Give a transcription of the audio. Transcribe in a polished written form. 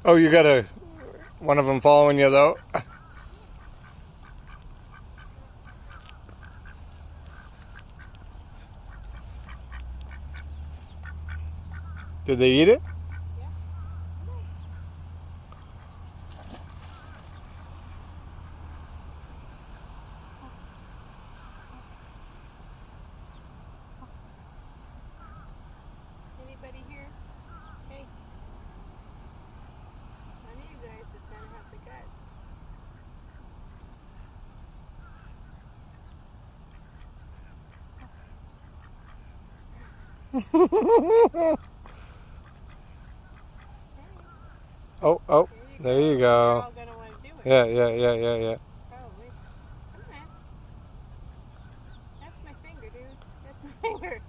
Oh, you got one of them following you though. Did they eat it? Yeah. Come on. Anybody here? Hey, one of you guys is gonna have the guts. Hey, Oh, oh, there you there you go. You're go. all gonna want to do it. Yeah, yeah, yeah, yeah, yeah. Probably. Come on. That's my finger, dude. That's my finger.